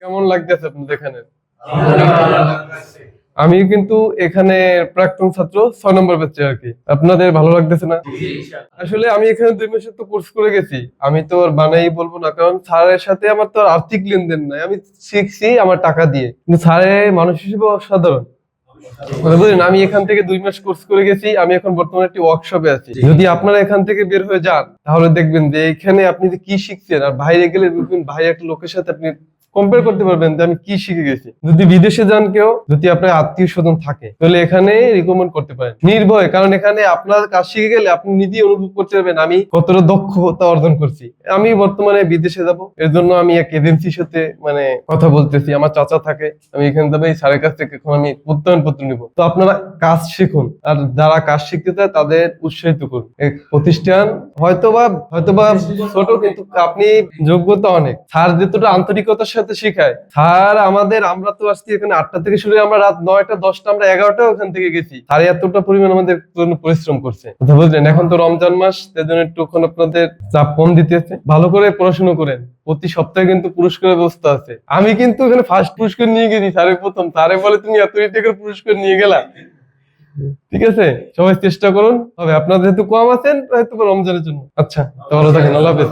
কেমন লাগতেছে আপনাদের এখানে? আমি কিন্তু এখানে প্রাক্তন ছাত্র 6 নম্বর ব্যাচে আর কি। আপনাদের ভালো লাগতেছে না? আসলে আমি এখানে 2 মাসের তো কোর্স করে গেছি। আমি তো আর বানাই বলবো না, কারণ স্যারের সাথে আমার তো আর আর্থিক লেনদেন নাই। আমি শিখছি আমার টাকা দিয়ে, কিন্তু স্যারের মানুষ হিসেবে অসাধারণ। মানে বুঝলেন, আমি এখান থেকে 2 মাস কোর্স করে গেছি। আমি এখন বর্তমানে একটি ওয়ার্কশপে আছি। যদি আপনারা এখান থেকে বের হয়ে যান, তাহলে দেখবেন যে এখানে আপনি যে কি শিখছেন আর বাইরে গেলে দেখবেন ভাই একটা লোকের সাথে আপনি কম্পেয়ার করতে পারবেন যে আমি কি শিখে গেছি। যদি বিদেশে যান কেউ, যদি আপনার আত্মীয় স্বজন থাকে, তাহলে এখানে রিকমেন্ড করতে পারেন নির্ভয়, কারণ এখানে আপনার কাজ শিখে গেলে আপনি নিজেই অনুভব করতে পারবেন আমি কতটা দক্ষতা অর্জন করছি। আমি বর্তমানে বিদেশে যাব, এর জন্য আমি এক এজেন্সির সাথে মানে কথা বলতেছি। আমার চাচা থাকে, আমি এখানে যাবো, এই স্যারের কাছ থেকে এখন আমি প্রত্যয়ন পত্র নিব। তো আপনারা কাজ শিখুন, আর যারা কাজ শিখতে চায় তাদের উৎসাহিত করুন। এই প্রতিষ্ঠান হয়তোবা ছোট, কিন্তু আপনি যোগ্যতা অনেক। স্যার যতটা আন্তরিকতার সাথে শিখায়, স্যার আমরা তো আসছি এখানে 8টা থেকে শুরু, আমরা রাত 9টা 10টা আমরা 11টা ওখান থেকে গেছি। স্যার এতটা পরিমাণ আমাদের জন্য পরিশ্রম করছে, কথা বুঝলেন। এখন তো রমজান মাস, তাই জন্য একটুক্ষণ আপনাদের চাপ কম দিতেছে। ভালো করে পড়াশোনা করেন, প্রতি সপ্তাহে কিন্তু পুরস্কারের ব্যবস্থা আছে। আমি কিন্তু এখানে ফার্স্ট পুরস্কার নিয়ে গেছি, স্যারের প্রথম। স্যারে বলে তুমি এত টাকার পুরস্কার নিয়ে গেলা। ঠিক আছে, সবাই চেষ্টা করুন। তবে আপনারা যেহেতু কম আছেন, হয়তো রমজানের জন্য। আচ্ছা, তো ভালো থাকেন, আল্লাহ হাফেজ।